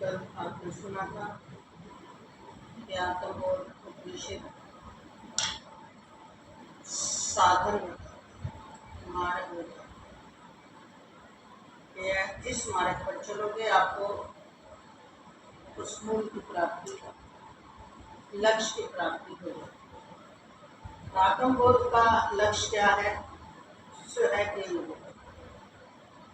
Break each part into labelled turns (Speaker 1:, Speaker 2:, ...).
Speaker 1: कल आपने सुना था कि आत्मबोध उपनिषद साधन मार्ग जिस मार्ग पर चलोगे आपको उस मूल की प्राप्ति, लक्ष्य की प्राप्ति होगी। आत्मबोध का लक्ष्य क्या है? सो है कि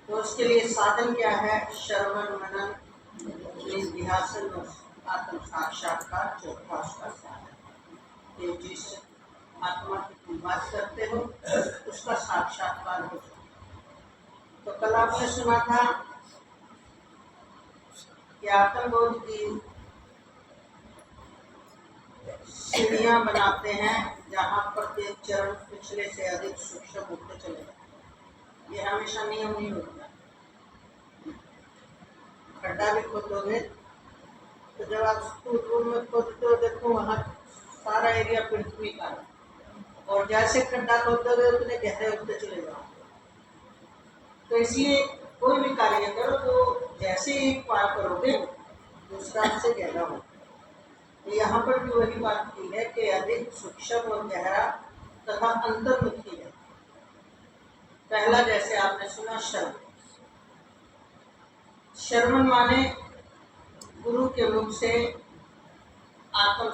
Speaker 1: तो उसके लिए साधन क्या है? श्रवण, मनन, निधिध्यासन और आत्म साक्षात्कार चौथा उसका साधन। ये जिस आत्मा की तुम बात करते हो उसका साक्षात्कार हो सकता। तो कल आपने सुना था कि आत्मबोध की सीढ़ियां बनाते हैं जहाँ प्रत्येक चरण पिछले से अधिक सूक्ष्म होते चले जाते। ये हमेशा नियम नहीं होता। खड्डा भी खोदोगे तो जब आप स्कूल रूम में खोदते हो देखो वहाँ सारा एरिया पृथ्वी का है, और जैसे खड्डा खोदोगे उतने गहरे होते चले जाओ। तो इसलिए कोई भी कार्य करो तो जैसे ही पार करोगे दूसरा से गहरा हो। तो यहाँ पर भी वही बात की है कि अधिक सूक्ष्म और गहरा तथा अंतर्मुखी है। पहला जैसे आपने सुना श्रवण। श्रवण माने गुरु के मुख से आत्म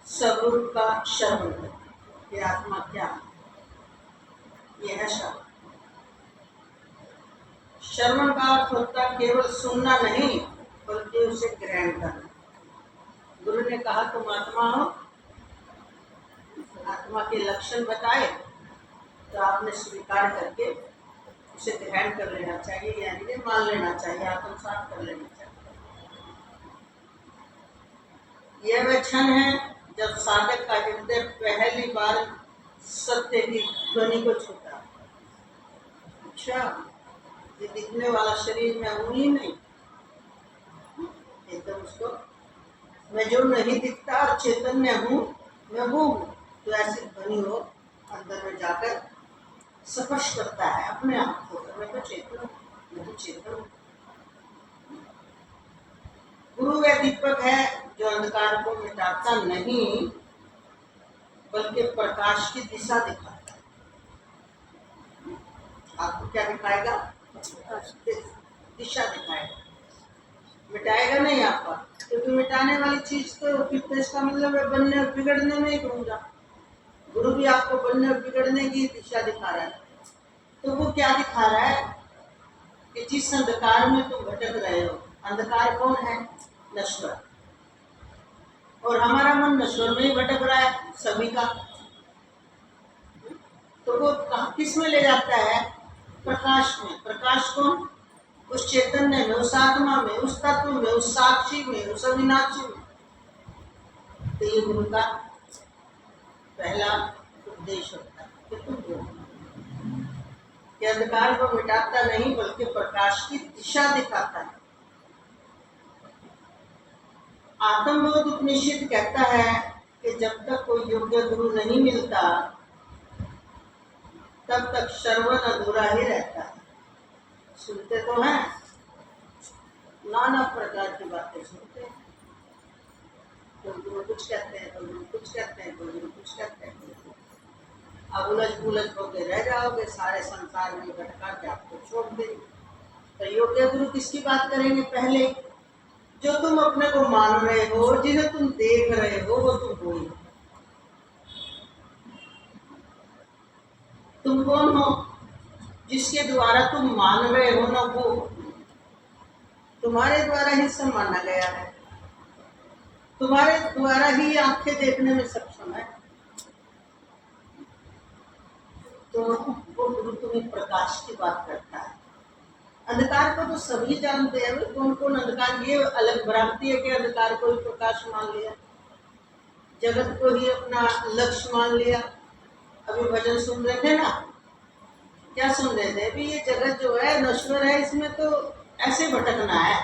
Speaker 1: स्वरूप का श्रवण कि आत्मा क्या है, यह है श्रवण। श्रवण का अर्थ होता केवल सुनना नहीं बल्कि उसे ग्रहण करना। गुरु ने कहा तुम आत्मा हो, आत्मा के लक्षण बताए तो आपने स्वीकार करके उसे ग्रहण कर लेना चाहिए, यानी कि मान लेना चाहिए, आत्मसात कर लेना चाहिए। यह वह क्षण है जब साधक का हृदय पहली बार सत्य की ध्वनि को छूता। अच्छा, ये दिखने वाला शरीर में हूं ही नहीं, एकदम उसको मैं जो नहीं दिखता और चैतन्य हूँ मैं वो हूँ, तो ऐसी ध्वनि हो अंदर में जाकर स्पष्ट करता है अपने आप को, मैं तो चेतन हूँ, मैं तो चेतन हूँ। गुरु वह दीपक है जो अंधकार को मिटाता नहीं बल्कि प्रकाश की दिशा दिखाता है। आपको क्या दिखाएगा? दिशा दिखाएगा, मिटाएगा नहीं आपका, क्योंकि मिटाने वाली चीज तो फिर तो इसका मतलब है बनने और बिगड़ने में ही कहूँगा। गुरु भी आपको बनने और बिगड़ने की दिशा दिखा रहा है। तो वो क्या दिखा रहा है कि जिस अंधकार में तुम भटक रहे हो, अंधकार कौन है? नश्वर। और हमारा मन नश्वर में ही भटक रहा है सभी का। तो वो किस में ले जाता है? प्रकाश में। प्रकाश कौन? उस चैतन्य में, उस आत्मा में, उस तत्व में, उस साक्षी में, उस अविनाशी में। तो ये गुरु का पहला उपदेश होता है कि तुम कि अंधकार को मिटाता नहीं बल्कि प्रकाश की दिशा दिखाता है। आत्मबोध उपनिषद कहता है कि जब तक कोई योग्य गुरु नहीं मिलता तब तक श्रवण अधूरा ही रहता है। सुनते तो हैं, नाना प्रकार की बातें सुनते हैं, कोई गुरु कुछ कहते हैं, कोई गुरु कुछ कहते हैं, कोई गुरु कुछ कहते हैं। अब उलझ पुलझ होकर रह जाओगे, सारे संसार में भटका के आपको छोड़ देंगे। तो योग्य गुरु किसकी बात करेंगे? पहले जो तुम अपने को मान रहे हो, जिन्हें तुम देख रहे हो वो तुम हो ही। तुम कौन हो? जिसके द्वारा तुम मान रहे हो ना, वो तुम्हारे द्वारा ही सब माना गया है, तुम्हारे द्वारा ही आंखें देखने में सक्षम है। तो वो गुरु तुम्हें प्रकाश की बात करता है। अंधकार को तो सभी जानते हैं, कौन कौन अंधकार, ये अलग भ्रांति है कि अंधकार को ही प्रकाश मान लिया, जगत को ही अपना लक्ष्य मान लिया। अभी भजन सुन रहे थे ना, क्या सुन रहे थे? अभी ये जगत जो है नश्वर है, इसमें तो ऐसे भटकना है,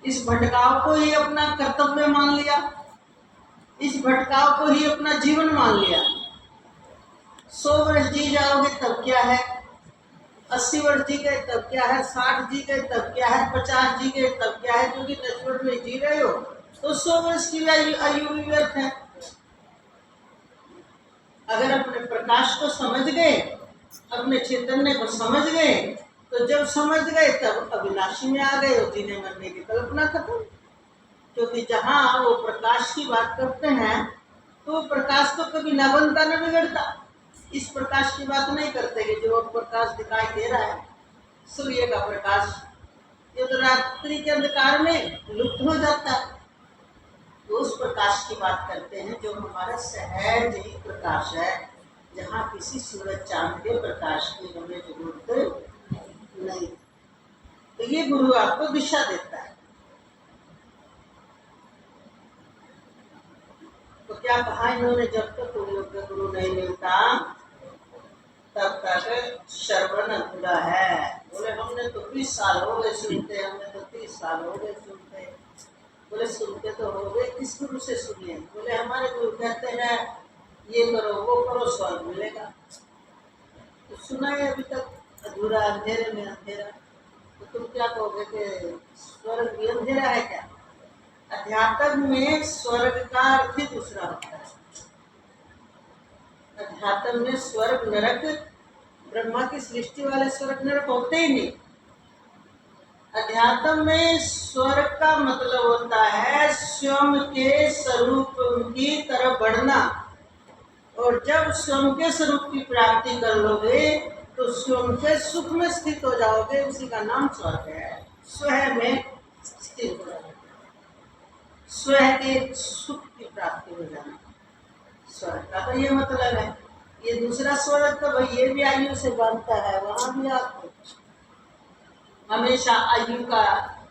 Speaker 1: इस भटकाव को ही अपना कर्तव्य मान लिया, इस भटकाव को ही अपना जीवन मान लिया। 100 वर्ष जी जाओगे तब क्या है? 80 वर्ष जी गए तब क्या है, 60 जी गए तब क्या है, 50 जी गए तब क्या है, क्योंकि नश्वर में जी रहे हो तो 100 वर्ष की आयु भी व्यर्थ है। अगर अपने प्रकाश को समझ गए, अपने चैतन्य को समझ गए, तो जब समझ गए तब अविनाशी में आ गए और जीने मरने की कल्पना खत्म। क्योंकि जहाँ वो प्रकाश की बात करते हैं तो वो प्रकाश तो कभी न बनता न बिगड़ता। इस प्रकाश की बात नहीं करते कि जो प्रकाश दिखाई दे रहा है सूर्य का प्रकाश, ये तो रात्रि के अंधकार में लुप्त हो जाता है। तो उस प्रकाश की बात करते हैं जो हमारा सहज ही प्रकाश है, जहाँ किसी सूरज चांद के प्रकाश की हमें जरूरत नहीं। तो ये गुरु आपको दिशा देता है। तो क्या कहा इन्होंने, जब तक कोई योग्य गुरु नहीं मिलता तब तक श्रवण अधूरा है। बोले हमने तो 20 साल हो गए सुनते, हमने तो 30 साल हो गए सुनते। बोले सुनते तो हो गए, किस गुरु से सुनिए? बोले हमारे गुरु कहते हैं ये करो वो करो स्वर्ग मिलेगा। तो सुना है अभी तक अधूरा, अंधेरे में अंधेरा। तो तुम क्या कहोगे कि स्वर्ग भी अंधेरा है क्या? अध्यात्म में स्वर्ग का अर्थ ही दूसरा होता है। अध्यात्म में स्वर्ग नरक, ब्रह्मा की सृष्टि वाले स्वर्ग नरक होते ही नहीं। अध्यात्म में स्वर्ग का मतलब होता है स्वयं के स्वरूप की तरफ बढ़ना। और जब स्वयं के स्वरूप की प्राप्ति कर लोगे तो स्वयं के सुख में स्थित हो जाओगे, उसी का नाम स्वर्ग है। स्वयं में स्थित हो जाओगे, स्वयं के सुख की प्राप्ति हो जाना स्वर्ग का तो ये मतलब है। ये दूसरा स्वर्ग तो भाई ये भी आयु से बांधता है, वहां भी आपको हमेशा आयु का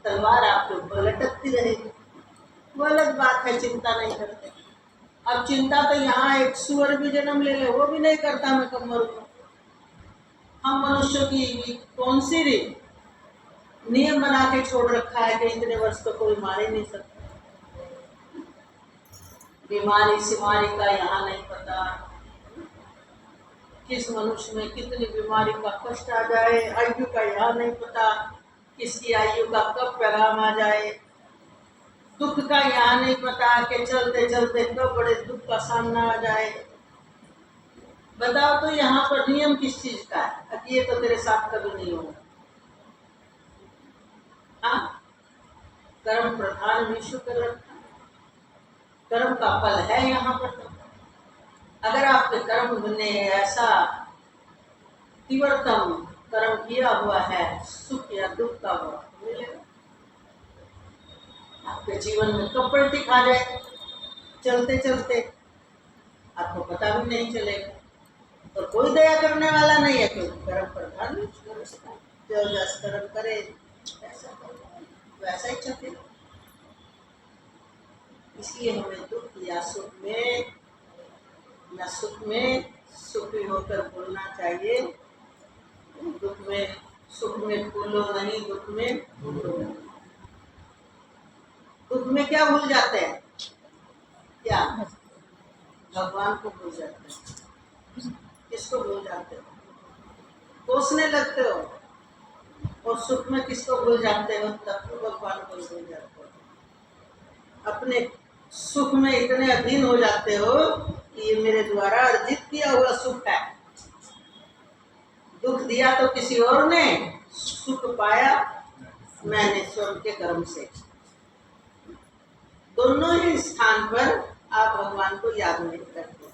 Speaker 1: तलवार आपके ऊपर लटकती रहेगी। वो अलग बात है, चिंता नहीं करते। अब चिंता तो यहाँ एक सुअर भी जन्म ले ले वो भी नहीं करता मैं कब मरूंगा। हम मनुष्यों की कौन सी नियम बना के छोड़ रखा है कि इतने वर्ष तो कोई मार ही नहीं सकता। बीमारी सिमारी का यहाँ नहीं पता, किस मनुष्य में कितनी बीमारी का कष्ट आ जाए, आयु का यहाँ नहीं पता, किसकी आयु का कब पैगाम आ जाए। दुख का यहाँ नहीं पता कि चलते चलते कब बड़े दुख का सामना आ जाए। बताओ तो यहाँ पर नियम किस चीज का है? ये तो तेरे साथ कभी नहीं होगा। हाँ, कर्म प्रधान विश्व कर रखा, कर्म का फल है यहाँ पर। अगर आपके कर्म ने ऐसा तीव्रतम कर्म किया हुआ है, सुख या दुख का वो मिलेगा। आपके जीवन में कब पलटी खा जाए चलते चलते आपको पता भी नहीं चलेगा। तो कोई दया करने वाला नहीं है, कोई कर्म प्रधान जो जस कर्म करे ऐसा वैसा ही चलते। इसलिए हमें दुख या सुख में न सुख में सुखी होकर बोलना चाहिए। दुख में सुख में भूलो नहीं, दुख में भूलो नहीं। दुख में क्या भूल जाते हैं? क्या भगवान को भूल जाते हैं। किसको भूल जाते हो? कोसने लगते हो। और सुख में किसको भूल जाते हो? तब तो भगवान को भूल जाते हो। अपने सुख में इतने अधीन हो जाते हो कि ये मेरे द्वारा अर्जित किया हुआ सुख है। दुख दिया तो किसी और ने, सुख पाया मैंने स्वयं के कर्म से। दोनों ही स्थान पर आप भगवान को याद नहीं करते।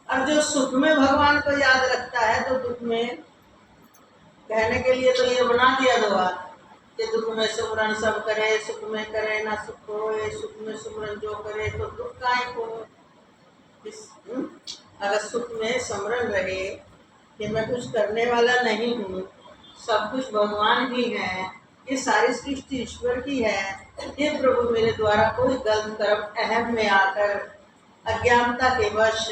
Speaker 1: और जो सुख में भगवान को याद रखता है तो दुख में कहने के लिए तो ये बना दिया दवा कि दुख में सुमरन सब करे, सुख में करे ना सुख होए, सुख में सुमरन जो करे तो दुख काहे को। अगर सुख में स्मरण रहे कि मैं कुछ करने वाला नहीं हूँ, सब कुछ भगवान ही है, ये सारी सृष्टि ईश्वर की है, ये प्रभु मेरे द्वारा कोई गलत कर्म अहम में आकर अज्ञानता के वश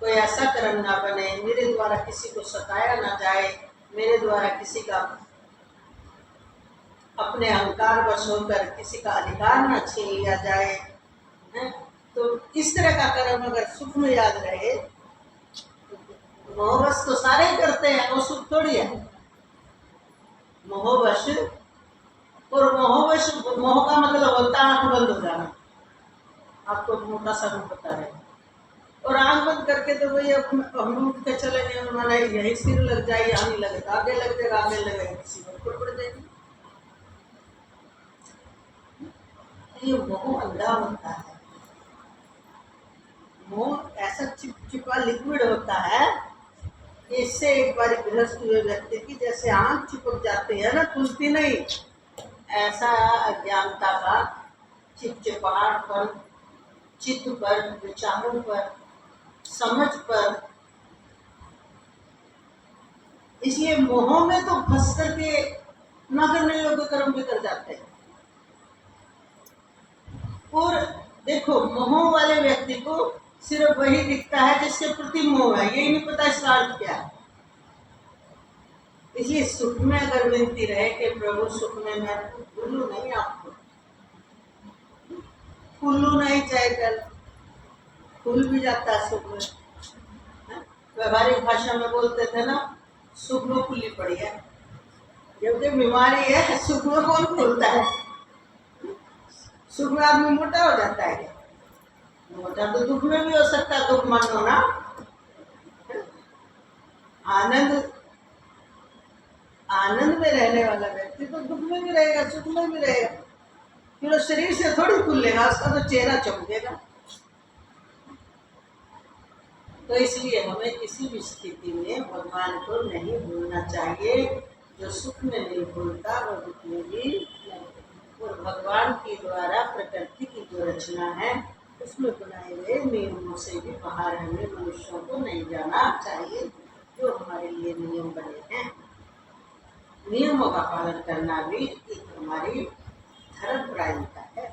Speaker 1: कोई ऐसा कर्म ना बने, मेरे द्वारा किसी को सताया ना जाए, मेरे द्वारा किसी का अपने अहंकार वश होकर किसी का अधिकार न छीन लिया जाए। तो इस तरह का कर्म अगर सुख में याद रहे मोहवश तो सारे ही करते हैं, वो सुख थोड़ी है। मोहवश, और मोहवश, मोह का मतलब होता है आंख बंद हो जाना। आपको मोटा सा रूप बता रहे हैं, और आंख बंद करके तो वही हम उठ के चले गए, उन्होंने यही सिर लग जाए, यहाँ नहीं लगे तो आगे लग जाएगा, आगे लगेगा किसी को ऊपर पड़ जाएगी। ये मोह अंधा होता है। मोह ऐसा चिपचिपा लिक्विड होता है, इससे एक बार गृहस्थ हुए व्यक्ति की जैसे आंख चिपक जाती है ना, खुलती नहीं, ऐसा अज्ञानता का चिपचिपाहट पर, चित्त पर, विचारों पर, समझ पर। इसलिए मोह में तो फंस करके न करने योग्य कर्म भी कर जाते हैं। और देखो, मोह वाले व्यक्ति को सिर्फ वही दिखता है जिसके प्रति मोह है, यही नहीं पता इसका अर्थ क्या है। इसलिए सुख में अगर विनती रहे कि प्रभु सुख में मैं भूलू नहीं, आपको फूलू नहीं, चाहे कल फूल भी जाता है सुख में। व्यवहारिक भाषा में बोलते थे ना, सुख में फूली पड़ी है, क्योंकि बीमारी है, सुख में कौन फूलता है? सुख में आदमी मोटा हो जाता है, मोटा तो दुख में भी हो सकता है, दुख मानो ना। आनंद, आनंद में रहने वाला व्यक्ति तो दुख में भी रहेगा, सुख में भी रहेगा, फिर शरीर से थोड़ी खुलेगा, उसका तो चेहरा चमकेगा। तो इसलिए हमें किसी भी स्थिति में भगवान को नहीं भूलना चाहिए। जो सुख में नहीं भूलता वो दुख में भी नहीं। और भगवान के द्वारा प्रकृति की जो रचना है उसमें बनाए गए नियमों से भी बाहर हमें मनुष्यों को नहीं जाना चाहिए। जो हमारे लिए नियम बने हैं, नियमों का पालन करना भी एक हमारी धर्मपरायणता है।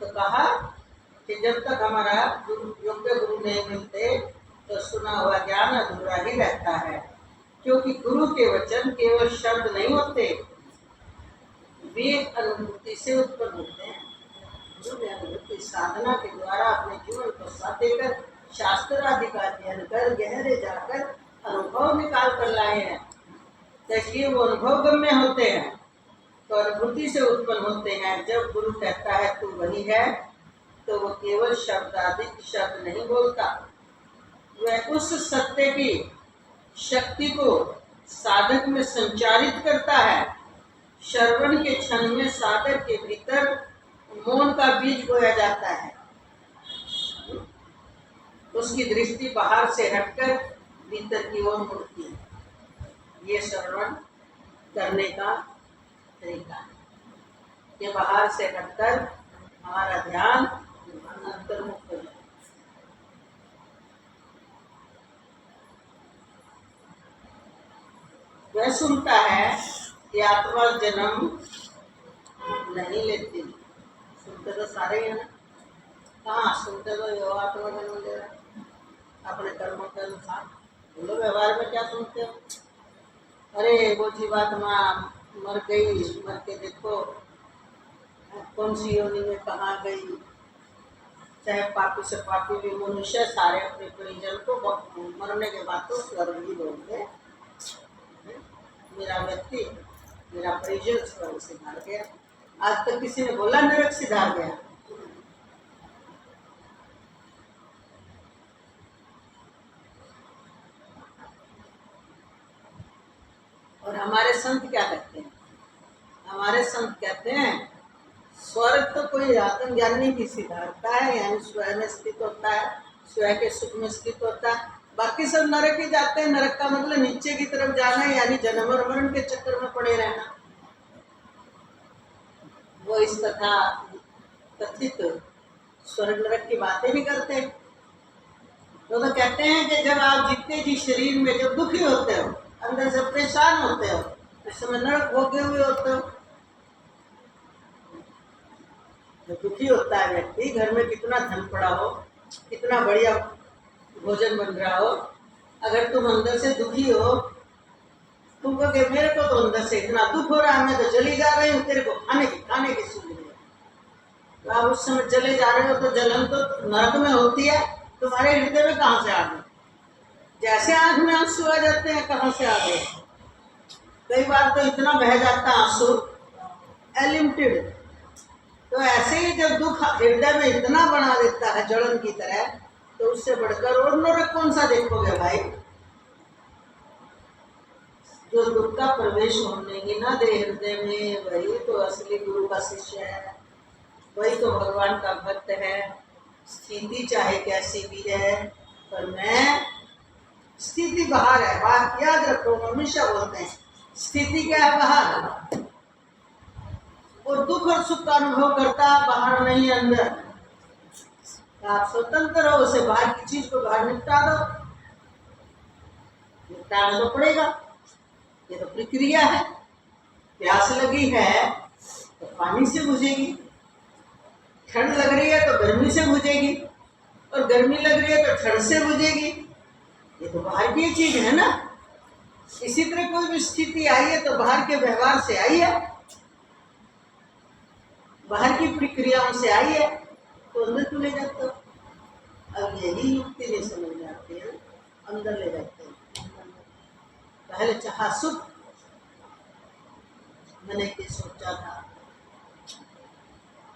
Speaker 1: तो कहा कि जब तक हमारा योग्य गुरु नहीं मिलते तो सुना हुआ ज्ञान अधूरा ही रहता है, क्योंकि गुरु के वचन केवल शब्द नहीं होते, वे अनुभूति से उत्पन्न होते हैं। गुरु अनुभूति साधना के द्वारा अपने जीवन को साथ देकर शास्त्र आदि का अध्ययन कर गहरे जाकर अनुभव निकाल कर लाए हैं। तो इसलिए वो अनुभव गम्य होते हैं, तो अनुभूति से उत्पन्न होते हैं। जब गुरु कहता है तू वही है, तो वो केवल शब्द आदि शब्द नहीं बोलता, वह उस सत्य की शक्ति को साधक में संचारित करता है। श्रवण के क्षण में साधक के भीतर मौन का बीज बोया जाता है, उसकी दृष्टि बाहर से हटकर भीतर की ओर मुड़ती है। ये श्रवण करने का तरीका है कि बाहर से हटकर हमारा ध्यान अंतर्मुख हो जाए। वह सुनता है कि आत्मा जन्म नहीं लेती। सुनते तो सारे ही हैं, कहाँ सुनते तो यो आत्मा जन्म ले रहा है अपने कर्मों के अनुसार। बोलो व्यवहार में क्या सुनते हो? अरे वो जीवात्मा मर गई, मर के देखो कौन सी योनि में कहाँ गई। चाहे पापी से पापी भी मनुष्य सारे अपने परिजन को मरने के बाद तो स्वर्ग ही बोलते। मेरा व्यक्ति, मेरा परिजन स्वर्ग से मार गया। आज तक किसी ने बोला नरक से धार गया? और हमारे संत क्या कहते हैं? हमारे संत कहते हैं स्वर्ग तो कोई आत्मज्ञानी की सिद्धार्थता है, यानी स्वयं में स्थित होता है, स्वयं के सुख में स्थित होता है। बाकी सब नरक ही जाते हैं। नरक का मतलब नीचे की तरफ जाना है, यानी जन्म और मरण के चक्कर में पड़े रहना। वो इस तथा कथित स्वर्ग नरक की बातें भी करते हैं। तो कहते हैं कि जब आप जितने जी शरीर में जब दुखी होते हो, अंदर से परेशान होते हो, इस समय नरक भोगे हुए होते हो। जब दुखी होता है व्यक्ति, घर में कितना धन पड़ा हो, कितना बढ़िया भोजन बन रहा हो, अगर तुम अंदर से दुखी हो तुम कहोगे मेरे को तो अंदर से इतना दुख हो रहा है, मैं तो जली जा रही हूँ, तेरे को खाने की सूझ रही है। तो आप उस समय जले जा रहे हो तो जलन तो नरक में होती है, तुम्हारे हृदय में कहाँ से आ गई? जैसे आंख में आंसू आ जाते हैं, कहाँ से आ गए? कई बार तो इतना बह जाता आंसू अनलिमिटेड। तो ऐसे ही जब दुख हृदय में इतना बना देता है जलन की तरह, तो उससे बढ़कर और नरक कौन सा देखोगे भाई? जो दुख का प्रवेश होने की ना दे हृदय में, वही तो असली गुरु का शिष्य है, वही तो भगवान का भक्त है। स्थिति चाहे कैसी भी है, पर मैं स्थिति बाहर है, बात याद रखो, हमेशा बोलते हैं स्थिति क्या है? बाहर। और दुख और सुख का अनुभव करता बाहर नहीं, अंदर। आप स्वतंत्र हो, उसे बाहर की चीज को बाहर निपटा दो, निपटाना तो पड़ेगा, ये तो प्रक्रिया है। प्यास लगी है तो पानी से बुझेगी, ठंड लग रही है तो गर्मी से बुझेगी, और गर्मी लग रही है तो ठंड से बुझेगी। ये तो बाहर की चीज है ना। इसी तरह कोई भी स्थिति आई है तो बाहर के व्यवहार से आई है, बाहर की प्रक्रियाओं से आई है, तो अंदर क्यों ले जाते हो? अब यही युक्ति नहीं समझ जाते हैं, अंदर ले जाते हैं। पहले चाहा सुख, मैंने ये सोचा था,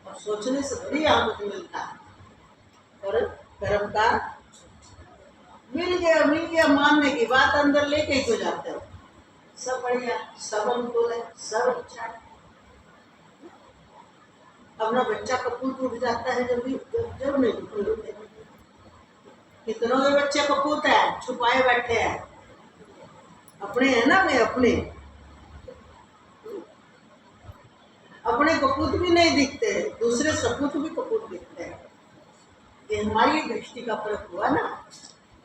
Speaker 1: और सोचने से बड़ी आमद मिलता है, और कर्म का मिल गया मानने की बात अंदर लेके क्यों जाते हो? सब बढ़िया, सब अनुकूल है, सब अच्छा है। अपना बच्चा कपूत उठ जाता है जब नहीं होते। कितनों के बच्चे कपूत है, छुपाए बैठे हैं, अपने है ना, मैं अपने कपूत भी नहीं दिखते, दूसरे सपूत भी कपूत दिखते हैं। ये हमारी दृष्टि का फर्क हुआ ना,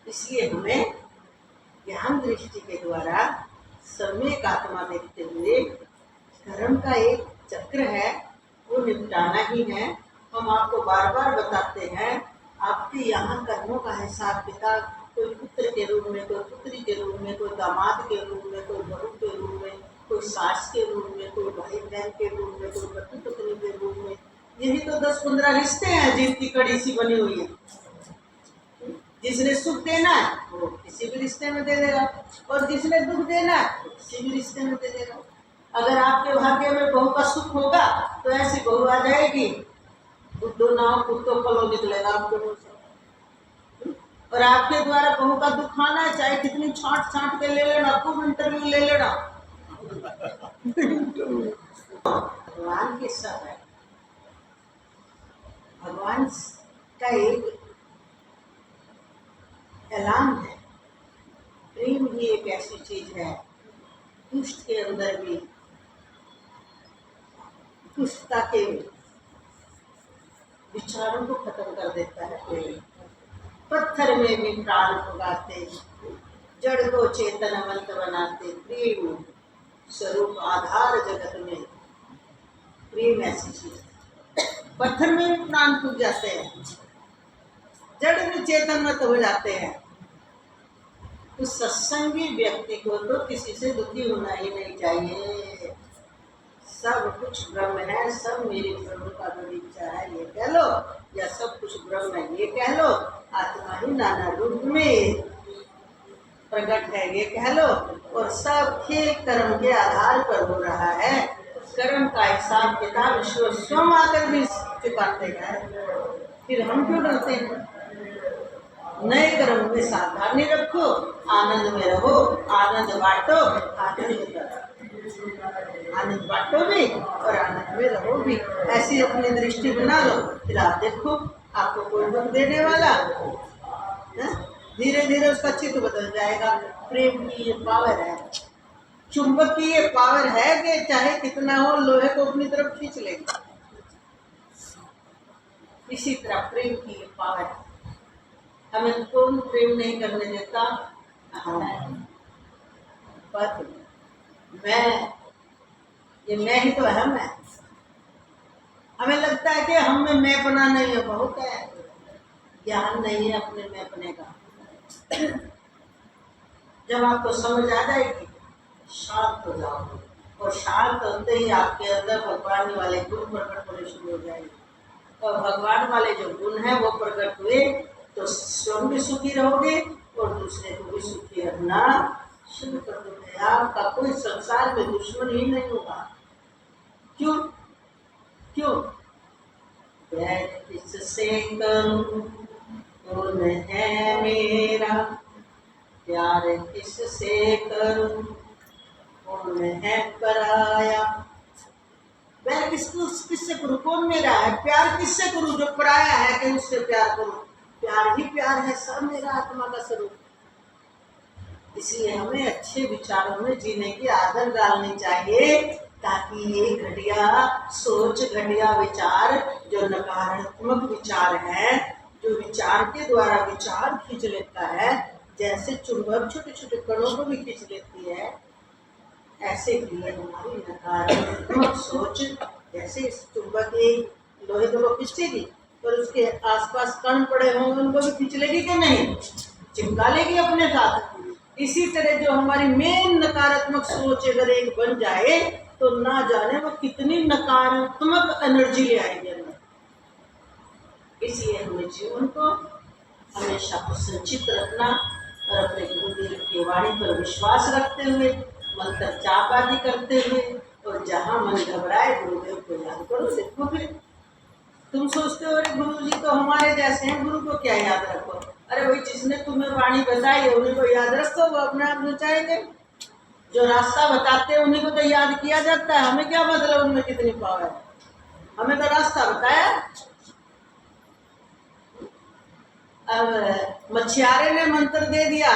Speaker 1: इसलिए हमें ज्ञान दृष्टि के द्वारा सम्यक आत्मा देखते हुए कर्म का एक चक्र है, वो निपटाना ही है। हम आपको बार बार बताते हैं, आपके यहाँ कर्मों का हिसाब किताब कोई पुत्र के रूप में, कोई पुत्री के रूप में, कोई दामाद के रूप में, कोई बहू के रूप में, कोई सास के रूप में, कोई भाई बहन के रूप में, कोई पति पत्नी के रूप में। यही तो 10-15 रिश्ते हैं जिनकी कड़ी सी बनी हुई है। जिसने सुख देना है वो किसी भी रिश्ते में दे देगा, और जिसने दुख देना है वो किसी भी रिश्ते में दे देगा। अगर आपके भाग्य में बहू का सुख होगा तो ऐसी बहू आ जाएगी, बुद्धो नाम कुत्तो फलो निकलेगा आपके मुंह से। और आपके द्वारा बहू का दुख आना है, चाहे कितनी छांट के ले लेना, खूब इंटरव्यू ले लेना, भगवान के सब है। भगवान का एक ऐलान है, प्रेम ही एक ऐसी चीज है, दुष्ट के अंदर भी दुष्टता के विचारों को खत्म कर देता है प्रेम। पत्थर में भी प्राण उगाते, जड़ को चेतनवंत बनाते, प्रेम स्वरूप आधार जगत में। प्रेम ऐसी चीज है, पत्थर में भी प्राण फूक जाते हैं, जड़ में चेतनवंत हो जाते हैं। उस सत्संगी व्यक्ति को तो किसी से दुखी होना ही नहीं चाहिए। सब कुछ ब्रह्म है, सब मेरे प्रभु का बड़ी इच्छा है ये कह लो, या सब कुछ ब्रह्म है ये कह लो, आत्मा ही नाना रूप में प्रकट है ये कह लो, और सब खेल कर्म के आधार पर हो रहा है। कर्म का हिसाब किताब ईश्वर स्वयं आकर भी चुकाते हैं, फिर हम क्यों डरते हैं? नए कर्म में सावधानी रखो, आनंद में रहो, आनंद बांटो, आनंद बांटो भी और आनंद में रहो भी। ऐसी अपनी दृष्टि बना लो, फिर आप देखो आपको कोई दुख देने वाला धीरे धीरे उसका चित्त बदल जाएगा। प्रेम की ये पावर है, चुंबक की ये पावर है कि चाहे कितना हो लोहे को अपनी तरफ खींच लेगा। इसी तरह प्रेम की ये पावर है, हमें कौन प्रेम नहीं करने देता? पर मैं ही तो अहम है। हमें लगता है कि हम में मैंपना नहीं है, बहुत है, ज्ञान नहीं है अपने मैंपने का। जब आपको समझ आ जाएगी शांत हो जाओगे और शांत होते ही आपके अंदर भगवान वाले गुण प्रकट होने शुरू हो जाएंगे। और भगवान वाले जो गुण हैं वो प्रकट हुए तो स्वयं भी सुखी रहोगे और दूसरे को भी सुखी रखना शुरू कर दोगे। आपका कोई संसार में दुश्मन ही नहीं होगा। क्यों? क्यों? प्यार किससे करूं कौन है मेरा, प्यार किससे करूं कौन है पराया। प्यार किससे करूं, कौन मेरा है, प्यार किससे करूं जो पराया है कि उससे प्यार करूं। प्यार ही प्यार है, सब मेरा आत्मा का स्वरूप। इसलिए हमें अच्छे विचारों में जीने की आदत डालनी चाहिए ताकि ये घटिया सोच, घटिया विचार, जो नकारात्मक विचार है, जो विचार के द्वारा विचार खींच लेता है, जैसे चुंबक छोटे छोटे कणों को भी खींच लेती है, ऐसे ही हमारी नकारात्मक सोच जैसे इस चुंबक लोहे को खींचेगी और उसके आसपास कण पड़े होंगे उनको भी खींच लेगी कि नहीं, चिपका लेगी अपने साथ। इसी तरह जो हमारी मेन नकारात्मक सोच अगर एक बन जाए तो ना जाने वो कितनी नकारात्मक एनर्जी ले आएगी अंदर। इसलिए हमें जीवन को हमेशा संचित रखना और अपने गुरुदेव की वाणी पर विश्वास रखते हुए, मंत्र जाप आदि करते हुए, और जहाँ मन घबराए गुरुदेव को याद करो। देखो फिर तुम सोचते हो अरे गुरु जी तो हमारे जैसे हैं, गुरु को क्या याद रखो। अरे भाई जिसने तुम्हें वाणी बताई है उन्हीं को याद रखो, वो अपने आप नचाएंगे। जो रास्ता बताते हैं उन्हीं को तो याद किया जाता है, हमें क्या मतलब उनमें कितनी पावर है, हमें तो रास्ता बताया। अब मछियारे ने मंत्र दे दिया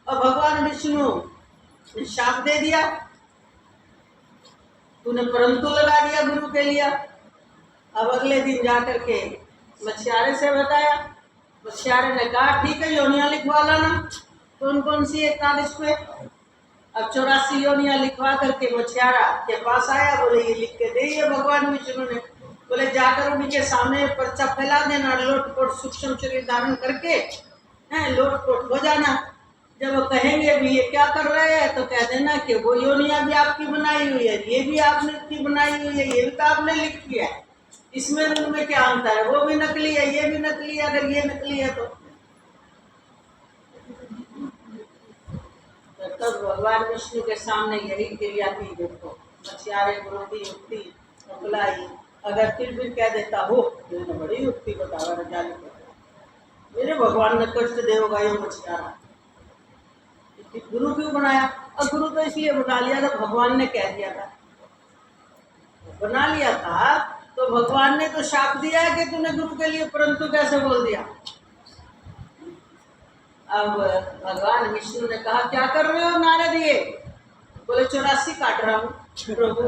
Speaker 1: और भगवान विष्णु ने शाप दे दिया, तूने परंतु लगा दिया गुरु के लिए। अब अगले दिन जाकर के मछियारे से बताया, मछियारे ने कहा ठीक है योनियां लिखवा लाना। कौन कौन सी एक कागज पे, अब 84 योनियां लिखवा करके मछियारा के पास आया, बोले ये लिख के दे। ये भगवान विष्णु ने बोले जाकर उनके सामने पर्चा फैला देना, लोटपोट सूक्ष्म शरीर धारण करके लोटपोट हो जाना। जब वो कहेंगे भी ये क्या कर रहे हैं तो कह देना कि वो योनियां भी आपकी बनाई हुई है, ये भी आपने की बनाई हुई है, ये भी तो आपने लिख किया है, इसमें उनमें क्या अंतर है, वो भी नकली है ये भी नकली है, अगर ये नकली है तो तब भगवान विष्णु के सामने यही क्रिया थी। देखो मछियारे गुरु की युक्ति अपलाई, अगर फिर भी कह देता हो तो बड़ी युक्ति बतावा जाली मेरे भगवान ने कष्ट देगा ये मछियारा, गुरु क्यों बनाया। और गुरु तो इसलिए बना लिया था, भगवान ने कह दिया था, बना लिया था तो भगवान ने तो शाप दिया है कि तूने गुरु के लिए परंतु कैसे बोल दिया। अब भगवान विष्णु ने कहा क्या कर रहे हो नारद ये, बोले 84 काट रहा हूँ प्रभु।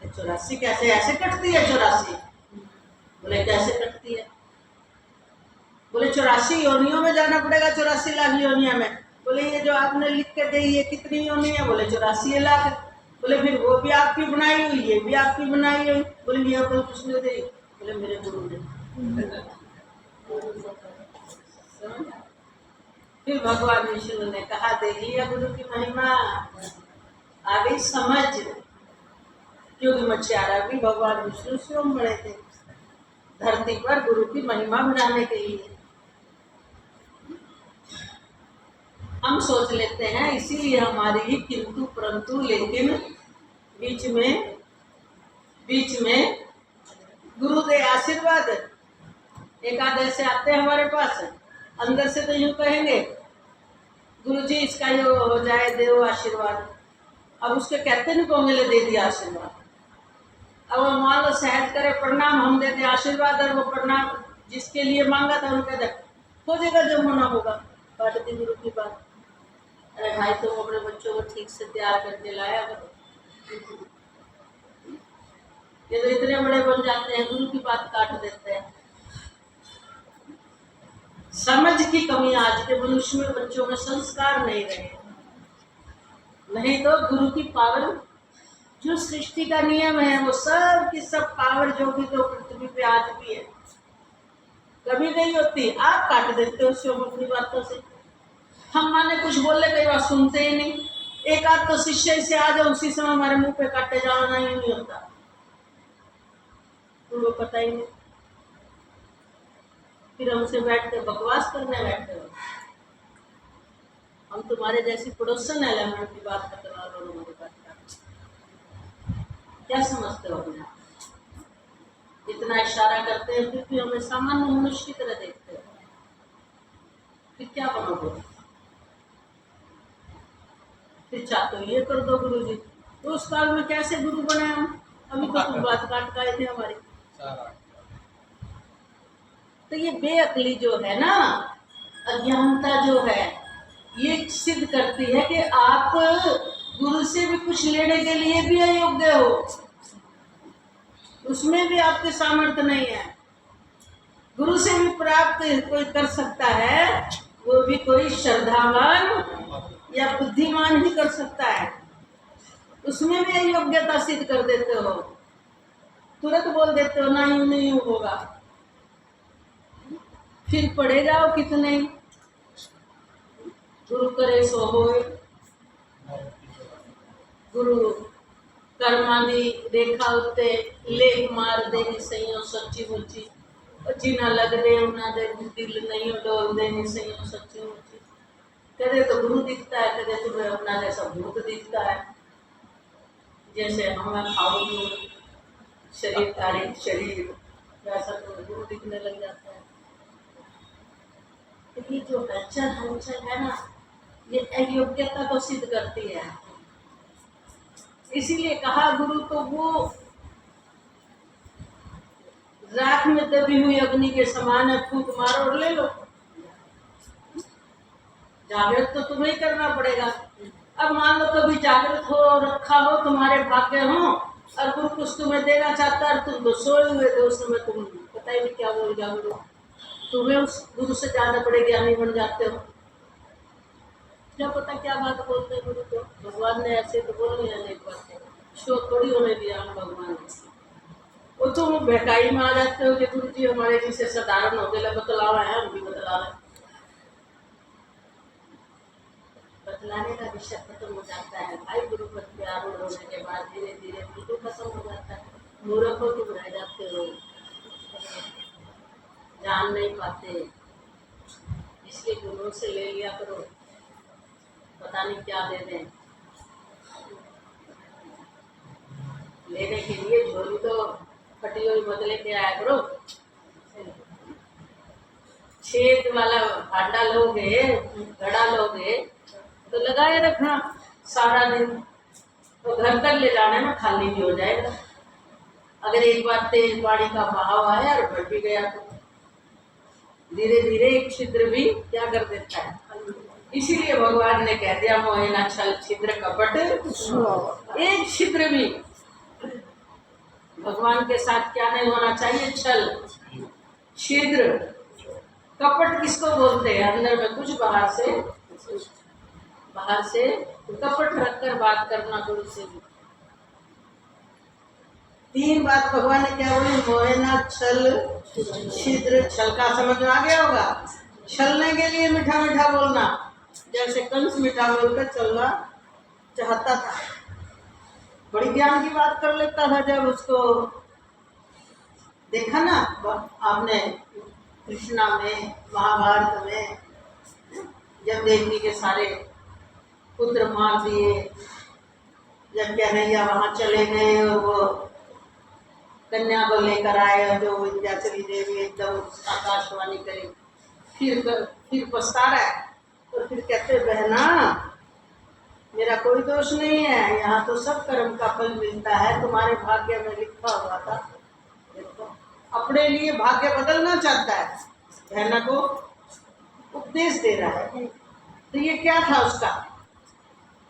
Speaker 1: 84 कैसे, ऐसे कटती है 84? बोले कैसे कटती है, बोले 84 योनियों में जाना पड़ेगा, 84 लाख योनिया में। बोले ये जो आपने लिख के दी ये कितनी योनि है, बोले 84 लाख। बोले फिर वो भी आपकी बनाई हुई, ये भी आपकी बनाई हुई। बोले ये तो किसने दी, बोले मेरे गुरु ने। फिर भगवान विष्णु ने कहा देख लिया गुरु की महिमा, आ गई समझ। क्योंकि मछियारा भी भगवान विष्णु स्वयं बड़े थे धरती पर गुरु की महिमा बनाने के लिए। हम सोच लेते हैं इसीलिए हमारी ही किंतु परंतु, लेकिन बीच में गुरु दे आशीर्वाद। एकादश से आते हैं हमारे पास, अंदर से तो यूं कहेंगे गुरु जी इसका ये हो जाए देव आशीर्वाद। अब उसके कहते नहीं को मिले दे दिया आशीर्वाद। अब वो मान लो सहज करे प्रणाम, हम देते आशीर्वाद और वो प्रणाम जिसके लिए मांगा था उनके हो जाएगा जो होना होगा। बात थी गुरु की बात, अरे भाई तुम अपने बच्चों को ठीक से तैयार करके लाया करो, ये तो इतने बड़े बन जाते हैं गुरु की बात काट देते हैं। समझ की कमी आज के मनुष्य में, बच्चों में संस्कार नहीं रहे। नहीं तो गुरु की पावर जो सृष्टि का नियम है वो सब की सब पावर जो भी तो पृथ्वी पे आज भी है, कभी नहीं होती, आप काट देते हो उसको अपनी बातों से। हम माने कुछ बोले, कई बार सुनते ही नहीं। एक आध तो शिष्य से आ जाओ, उसी समय हमारे मुंह पे काटे जाओ, नहीं होता, तुमको पता ही नहीं। फिर हमसे बैठ के बकवास करने बैठते हो। हम तुम्हारे जैसी पड़ोसन एलिमेंट की बात करते हो, हमारे पास क्या समझते हो अपने आप? इतना इशारा करते हैं फिर भी हमें सामान्य मनुष्य की तरह देखते हो, फिर क्या बनोगे? फिर चाहते हो ये कर दो गुरु जी, तो उस काल में कैसे गुरु बने हम? अभी तो कुछ बात काट का थे हमारी। तो ये बेअकली जो है ना, अज्ञानता जो है, ये सिद्ध करती है कि आप गुरु से भी कुछ लेने के लिए भी अयोग्य हो, उसमें भी आपके सामर्थ्य नहीं है। गुरु से भी प्राप्त कोई कर सकता है, वो भी कोई श्रद्धावान या बुद्धिमान ही कर सकता है, उसमें भी अयोग्यता सिद्ध कर देते हो, तुरंत बोल देते हो नहीं नहीं होगा। फिर पढ़े जाओ कितने, गुरु करे सो होए, गुरु कर्मादि रेखा उत्ते लेख मार देनी सही सच्ची मुच्ची, जीना लग दे उना दे दिल नहीं डोल देनी सही सच्ची मुच्ची। कदे तो गुरु दिखता है, कदे तुम्हें अपना जैसा भूत दिखता है, जैसे हमें खाओ शरीर तारीख शरीर, वैसा तो गुरु दिखने लग जाता है। तो ये जो हलचल है ना, ये अयोग्यता को सिद्ध करती है। इसीलिए कहा गुरु तो वो राख में दबी हुई अग्नि के समान है, फूंक मारो और ले लो। जागृत तो तुम्हें ही करना पड़ेगा। अब मान लो कभी जागृत हो, रखा हो, तुम्हारे भाग्य हो, और गुरु कुछ तुम्हें देना चाहता है, तुम तो सोए हुए थे उस समय, तुम पता ही नहीं क्या बोल जाओगे, तुम्हें उस गुरु से ज्यादा बड़े ज्ञानी बन जाते हो। क्या पता क्या बात बोलते हैं गुरु को, भगवान ने ऐसे तो बोल दिया, एक बात शो थोड़ी होने दिया हम भगवान ने। वो तुम बहकाई में आ जाते हो कि गुरु जी हमारे जिसे साधारण हो गए, बतलावा है, हम भी बतला रहे। बतलाने का विषय खत्म हो जाता है भाई, गुरु पर प्यार होने के बाद धीरे धीरे बिल्कुल खत्म हो जाता है। मूर्ख हो तुम रह जाते हो, जान नहीं पाते, इसलिए गुरु से ले लिया करो, पता नहीं क्या दे दें। लेने के लिए झोली तो फटी हुई मत लेके आया करो, छेद वाला भांडा लोगे, घड़ा लोगे तो लगाए रखना सारा दिन, तो घर तक ले जाने में खाली भी हो जाएगा। अगर एक बार तेज पानी का बहाव आया और बढ़ भी गया तो धीरे धीरे एक छिद्र भी क्या कर देता है। इसीलिए भगवान ने कह दिया मोहे न छल छिद्र कपट, एक छिद्र भी भगवान के साथ क्या नहीं होना चाहिए, छल छिद्र कपट किसको बोलते हैं? अंदर में कुछ बाहर से कपट रखकर बात करना गुरु से भी। तीन बात भगवान ने क्या बोली, मोहना छल छिद्र। छल का समझ में आ गया होगा, छलने के लिए मीठा मीठा बोलना, जैसे कंस मीठा बोलकर चलना चाहता था, बड़ी ज्ञान की बात कर लेता था। जब उसको देखा ना आपने कृष्णा में, महाभारत में, जब देवकी के सारे पुत्र मार दिए, जब कन्हैया वहां चले गए और वो कन्या को लेकर आए, और जो विंध्याचली देवी एकदम आकाशवाणी करी, फिर पछता रहा है, तो फिर कहते बहना मेरा कोई दोष नहीं है, यहाँ तो सब कर्म का फल मिलता है, तुम्हारे भाग्य में लिखा हुआ था। देखो अपने लिए भाग्य बदलना चाहता है, बहना को उपदेश दे रहा है। तो ये क्या था उसका,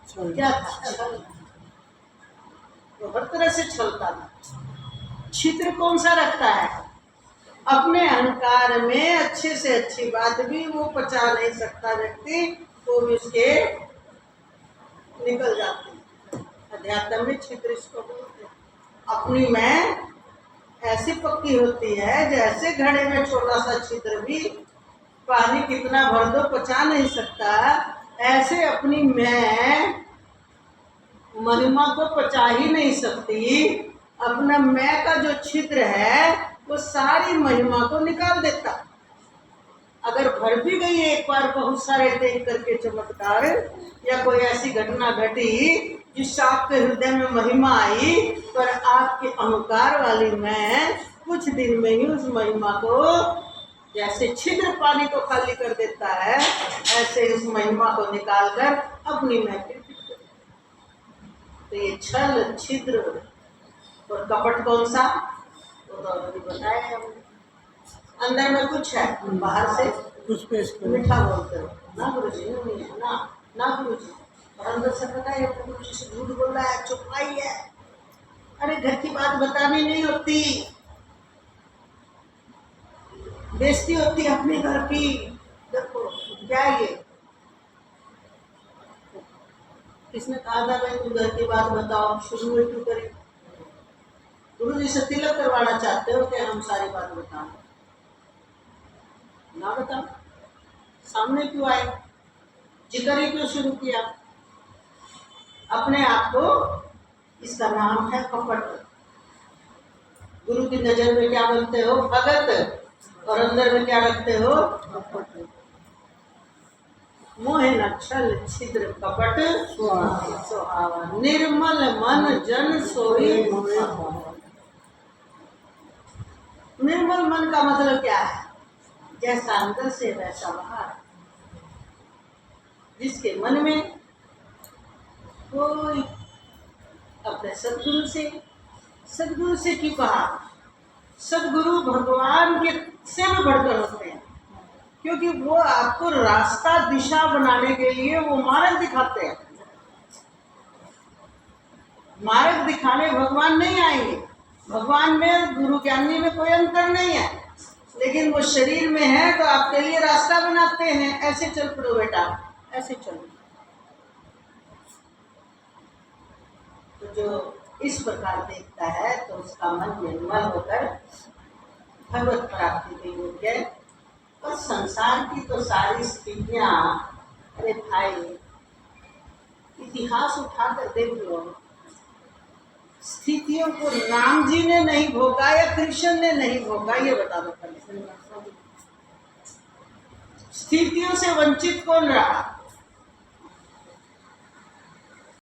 Speaker 1: क्या था? तो हर तरह से छलता था। छिद्र कौन सा रखता है? अपने अहंकार में अच्छे से अच्छी बात भी वो पचा नहीं सकता व्यक्ति, तो भी उसके निकल जाते हैं। अध्यात्म में छिद्र इसको बोलते हैं। अपनी मैं ऐसी पक्की होती है जैसे घड़े में छोटा सा छिद्र भी पानी कितना भर दो पचा नहीं सकता, ऐसे अपनी मैं महिमा को पचा ही नहीं सकती। अपना मैं का जो छिद्र है वो सारी महिमा को निकाल देता। अगर भर भी गई एक बार बहुत सारे देख करके चमत्कार या कोई ऐसी घटना घटी जिससे आपके हृदय में महिमा आई, पर आपके अहंकार वाली मैं कुछ दिन में ही उस महिमा को जैसे छिद्र पानी को खाली कर देता है, ऐसे उस महिमा को निकालकर अपनी मैं फिर तो ये छल छिद्र और कपट कौन सा, वो तो अभी बताया हमने। अंदर में कुछ है, बाहर से कुछ मीठा बोलते हो ना गुरु जी, नहीं है ना, ना गुरु जी, और अंदर से पता है गुरु जी से झूठ बोल रहा है, चुपाई है। अरे घर की बात बतानी नहीं होती, बेइज्जती होती है अपने घर की। देखो क्या ये किसने कहा था भाई तुम घर की बात बताओ, शुरू में क्यों करें? गुरु जी से तिलक करवाना चाहते हो कि हम सारी बात बताएं? ना बताओ, सामने क्यों आए, जिक्र ही क्यों शुरू किया? अपने आप को, इसका नाम है कपट। गुरु की नजर में क्या बनते हो? भगत, और अंदर में क्या रखते हो? कपट। मोहे न छल छिद्र कपट सुहावा, निर्मल मन जन सोई। निर्मल मन का मतलब क्या है? जैसा अंदर से वैसा बाहर। जिसके मन में कोई अपने सदगुरु से क्यों कहा? सदगुरु भगवान के से भी बढ़कर होते हैं, क्योंकि वो आपको रास्ता दिशा बनाने के लिए वो मार्ग दिखाते हैं। मार्ग दिखाने भगवान नहीं आएंगे। भगवान में गुरु ज्ञानी में कोई अंतर नहीं है, लेकिन वो शरीर में है तो आपके लिए रास्ता बनाते हैं, ऐसे चल पड़ो बेटा, ऐसे चलो। तो जो इस प्रकार देखता है तो उसका मन निर्मल होकर भगवत प्राप्ति के योग्य। और संसार की तो सारी स्थितियां, अरे भाई इतिहास उठाकर देख लो, स्थितियों को राम जी ने नहीं भोगा या कृष्ण ने नहीं भोगा, ये बता दो पहले। स्थितियों से वंचित कौन रहा?